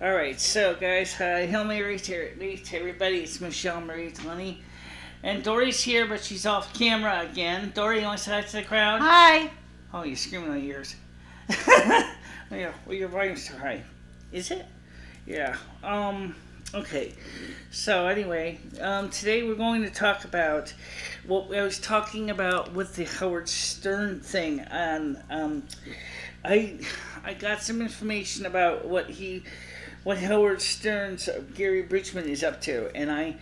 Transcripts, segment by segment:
All right, so guys, Hail Mary to everybody. It's MicheleMarieDalene. And Dory's here, but she's off camera again. Dory, you want to say hi to the crowd? Hi. Oh, you're screaming in my ears. Yeah, well, your volume's too high. Is it? Yeah. Okay. So anyway, today we're going to talk about what I was talking about with the Howard Stern thing. And I got some information about what Howard Stern's Gary Bridgman is up to, and I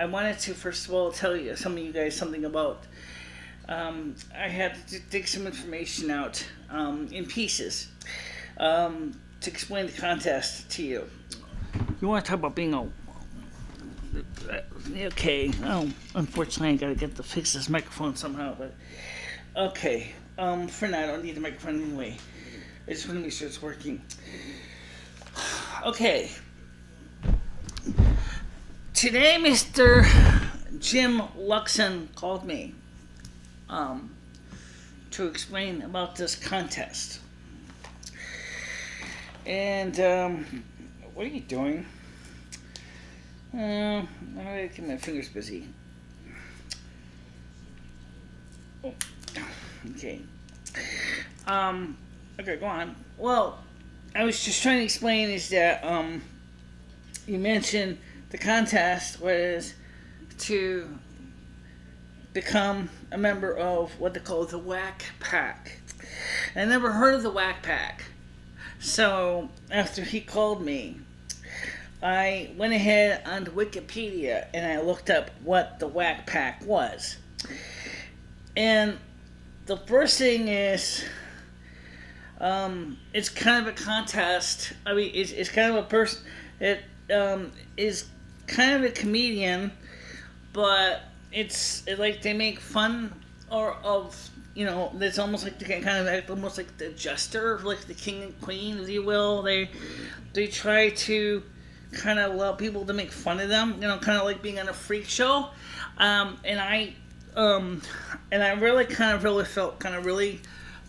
wanted to first of all tell you some of you guys something about. I had to dig some information out in pieces to explain the contest to you. You want to talk about being okay? Oh, unfortunately, I got to fix this microphone somehow. But okay, for now, I don't need the microphone anyway. I just want to make sure it's working. Okay. Today, Mr. Jim Luxon called me to explain about this contest. And what are you doing? I'm gonna get my fingers busy. Oh. Okay. Okay, go on. Well, I was just trying to explain is that you mentioned the contest was to become a member of what they call the Whack Pack. I never heard of the Whack Pack. So after he called me, I went ahead on Wikipedia and I looked up what the Whack Pack was. And the first thing is it's kind of a contest. I mean, it's kind of a person. It is kind of a comedian, but it's like they make fun of it's almost like they kind of act almost like the jester, like the king and queen, if you will. They try to kind of allow people to make fun of them, kind of like being on a freak show. And I really felt kind of really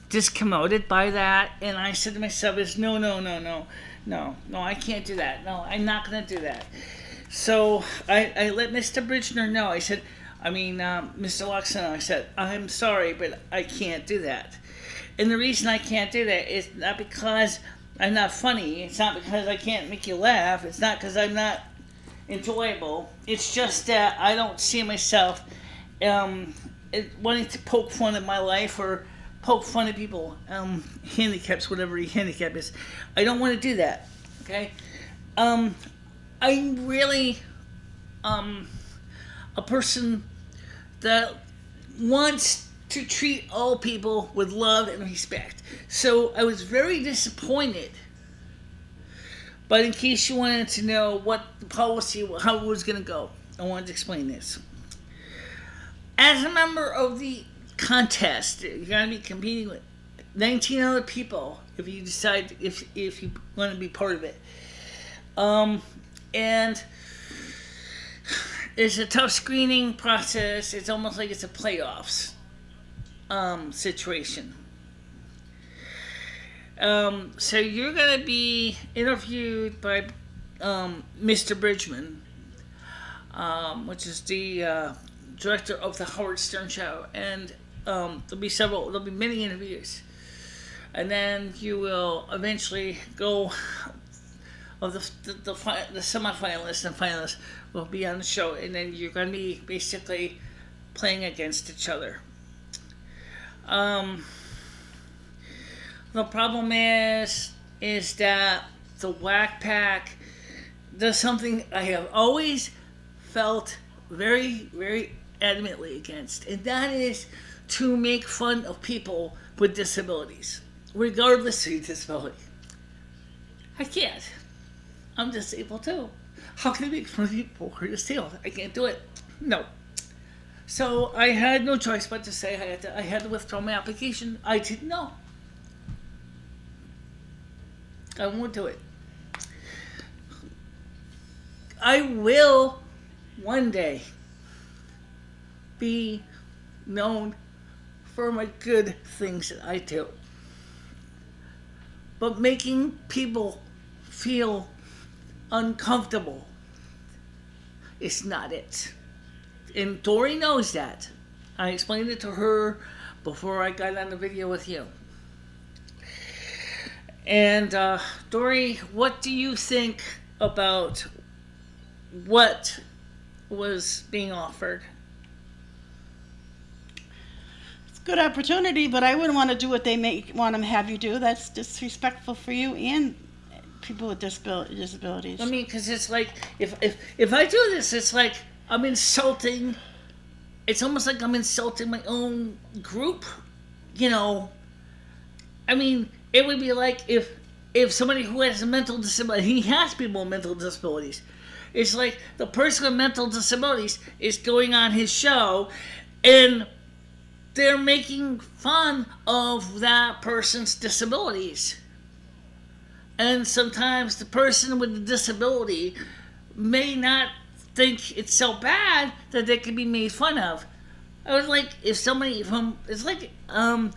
discommoded by that, and I said to myself, no, I can't do that. No, I'm not going to do that. So I let Mr. Bridgner know. I said, Mr. Luxon, I said, I'm sorry, but I can't do that. And the reason I can't do that is not because I'm not funny. It's not because I can't make you laugh. It's not because I'm not enjoyable. It's just that I don't see myself wanting to poke fun at my life or poke fun at people, handicaps, whatever your handicap is. I don't want to do that, okay? I'm really a person that wants to treat all people with love and respect. So I was very disappointed. But in case you wanted to know what the policy, how it was going to go, I wanted to explain this. As a member of the contest, you're going to be competing with 19 other people if you decide if you want to be part of it. And it's a tough screening process. It's almost like it's a playoffs situation. So you're going to be interviewed by Mr. Bridgman, which is the director of the Howard Stern Show, and there'll be many interviews, and then you will eventually go. Of the semifinalists and finalists will be on the show, and then you're going to be basically playing against each other. The problem is that the Whack Pack does something I have always felt very, very adamantly against, and that is to make fun of people with disabilities, regardless of your disability. I can't. I'm disabled too. How can I make fun of people who are disabled? I can't do it. No. So I had no choice but to say I had to withdraw my application. I didn't know. I won't do it. I will one day be known for my good things that I do. But making people feel uncomfortable. It's not it. And Dory knows that. I explained it to her before I got on the video with you. And Dory, what do you think about what was being offered? It's a good opportunity, but I wouldn't want to do what they want to have you do. That's disrespectful for you and people with disabilities. I mean, because it's like, if I do this, it's like I'm insulting. It's almost like I'm insulting my own group. You know, I mean, it would be like if somebody who has a mental disability, he has people with mental disabilities. It's like the person with mental disabilities is going on his show and they're making fun of that person's disabilities. And sometimes the person with the disability may not think it's so bad that they can be made fun of. I was like, if somebody from, it's like, I'm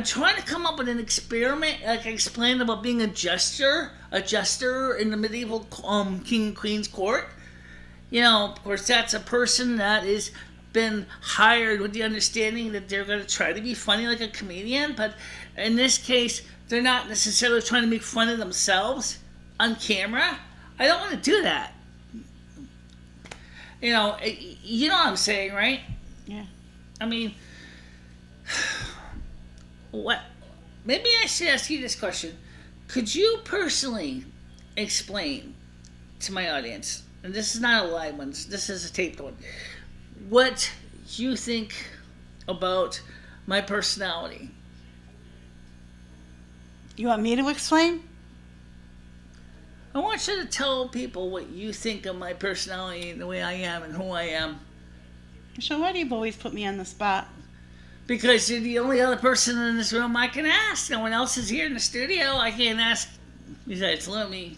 trying to come up with an experiment, like I explained about being a jester in the medieval king and queen's court. You know, of course, that's a person that is been hired with the understanding that they're going to try to be funny like a comedian, but in this case, they're not necessarily trying to make fun of themselves on camera. I don't want to do that. You know what I'm saying, right? Yeah. I mean, what? Maybe I should ask you this question. Could you personally explain to my audience, and this is not a live one, this is a taped one, what you think about my personality? You want me to explain? I want you to tell people what you think of my personality and the way I am and who I am. So why do you always put me on the spot? Because you're the only other person in this room I can ask. No one else is here in the studio. I can't ask. Besides, let me.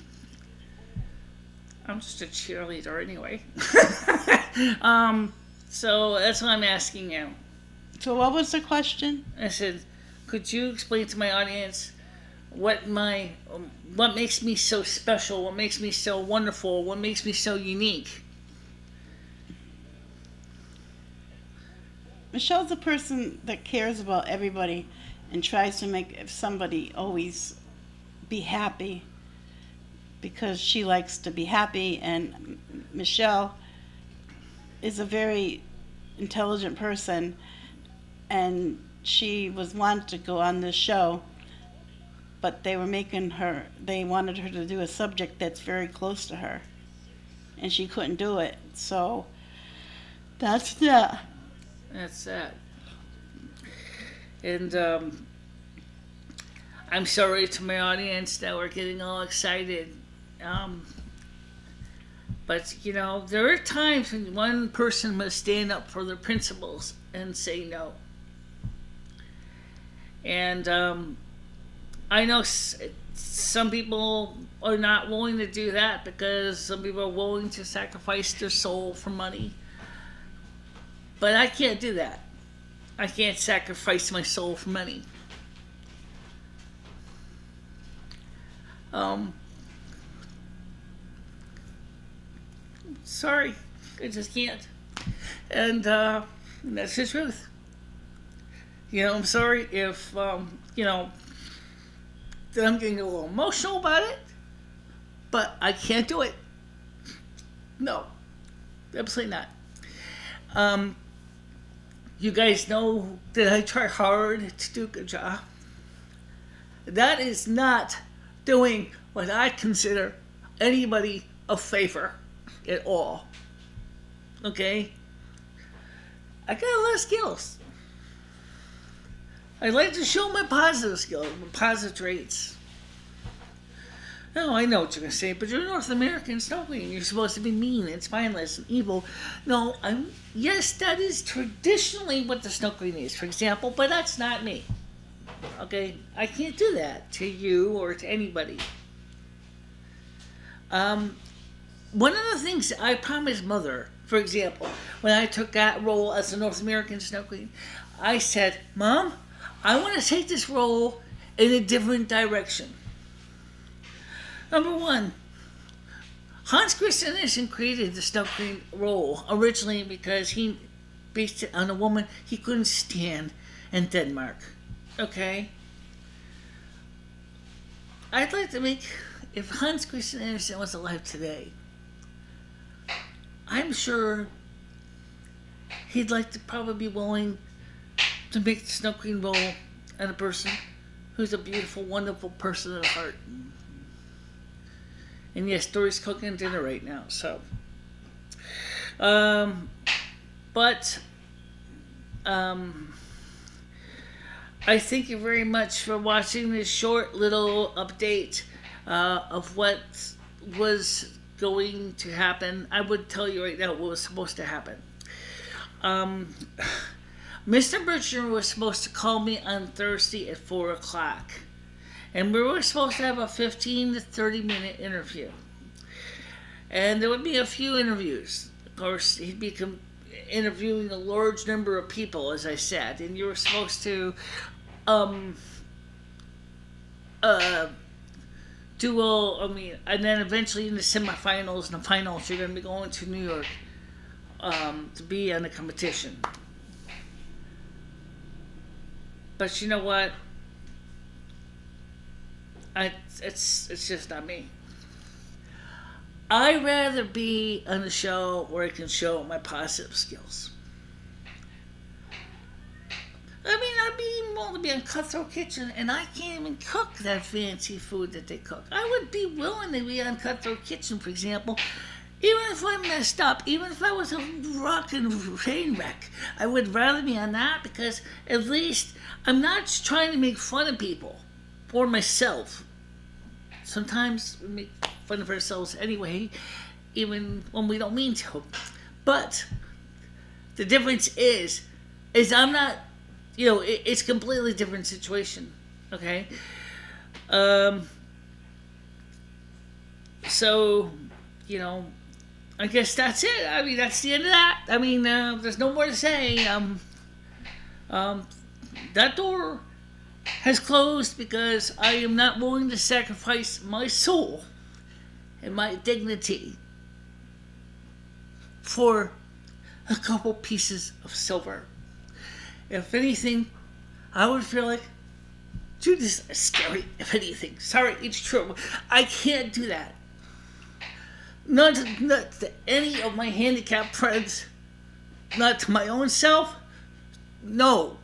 I'm just a cheerleader anyway. So that's what I'm asking you. So what was the question? I said, could you explain to my audience what makes me so special, what makes me so wonderful, what makes me so unique? Michelle's a person that cares about everybody and tries to make somebody always be happy because she likes to be happy, and Michelle is a very intelligent person, and she was wanted to go on this show, but they wanted her to do a subject that's very close to her, and she couldn't do it. So that's that. That's that. And I'm sorry to my audience that we're getting all excited. But, you know, there are times when one person must stand up for their principles and say no. And I know some people are not willing to do that because some people are willing to sacrifice their soul for money. But I can't do that. I can't sacrifice my soul for money. Sorry, I just can't. And that's the truth. You know, I'm sorry if, you know, that I'm getting a little emotional about it, but I can't do it. No, absolutely not. You guys know that I try hard to do a good job. That is not doing what I consider anybody a favor at all. Okay? I got a lot of skills. I like to show my positive skills, my positive traits. No, I know what you're going to say, but you're North American snow queen. You're supposed to be mean and spineless and evil. No, yes, that is traditionally what the snow queen is, for example, but that's not me. Okay? I can't do that to you or to anybody. One of the things I promised Mother, for example, when I took that role as a North American snow queen, I said, Mom, I want to take this role in a different direction. Number one, Hans Christian Andersen created the snow cream roll originally because he based it on a woman he couldn't stand in Denmark. Okay? I'd like to make, if Hans Christian Andersen was alive today, I'm sure he'd like to probably be willing to make the snow cream roll and a person who's a beautiful, wonderful person at heart. And yes, Dory's cooking dinner right now, so. I thank you very much for watching this short little update of what was going to happen. I would tell you right now what was supposed to happen. Mr. Birchner was supposed to call me on Thursday at 4 o'clock. And we were supposed to have a 15 to 30 minute interview. And there would be a few interviews. Of course, he'd be interviewing a large number of people, as I said. And you were supposed to and then eventually in the semifinals and the finals, you're going to be going to New York to be on the competition. But you know what? It's just not me. I'd rather be on a show where I can show my positive skills. I mean, I'd be willing to be on Cutthroat Kitchen, and I can't even cook that fancy food that they cook. I would be willing to be on Cutthroat Kitchen, for example, even if I messed up, even if I was a rockin' train wreck. I would rather be on that because at least I'm not just trying to make fun of people or myself. Sometimes we make fun of ourselves anyway, even when we don't mean to. But the difference is I'm not, it's a completely different situation, okay? So, I guess that's it. I mean, that's the end of that. I mean, there's no more to say. That door has closed because I am not willing to sacrifice my soul and my dignity for a couple pieces of silver. If anything, I would feel like Judas is scary, if anything. Sorry, it's true. I can't do that. Not to any of my handicapped friends. Not to my own self. No.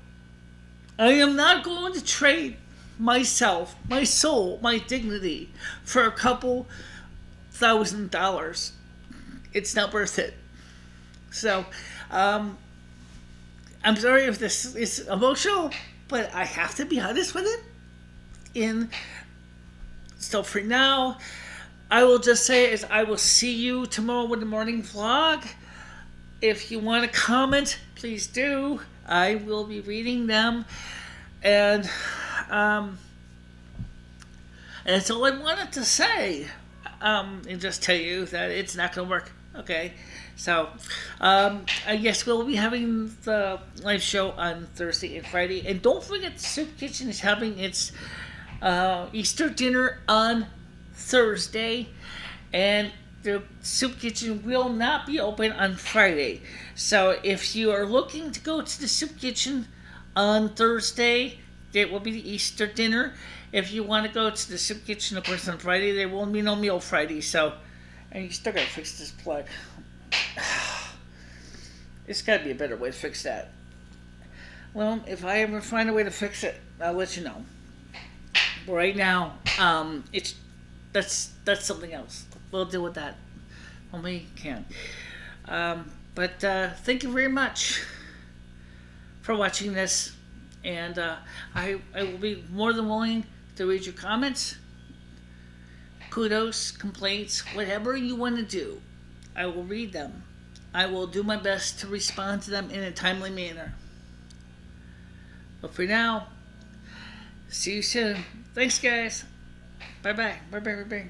I am not going to trade myself, my soul, my dignity for a couple $1,000. It's not worth it. So, I'm sorry if this is emotional, but I have to be honest with it. So for now, I will just say is I will see you tomorrow with the morning vlog. If you want to comment, please do. I will be reading them, and that's all I wanted to say. And just tell you that it's not going to work. Okay, so I guess we'll be having the live show on Thursday and Friday, and don't forget the Soup Kitchen is having its Easter dinner on Thursday, and the Soup Kitchen will not be open on Friday. So if you are looking to go to the Soup Kitchen on Thursday, it will be the Easter dinner. If you want to go to the Soup Kitchen, of course, on Friday, there won't be no meal Friday. So, and you still got to fix this plug. It's got to be a better way to fix that. Well, if I ever find a way to fix it, I'll let you know. But right now, that's something else. We'll deal with that when we can. But thank you very much for watching this, and I will be more than willing to read your comments, kudos, complaints, whatever you want to do. I will read them. I will do my best to respond to them in a timely manner. But for now, see you soon. Thanks, guys. Bye-bye. Bye-bye. Bye-bye.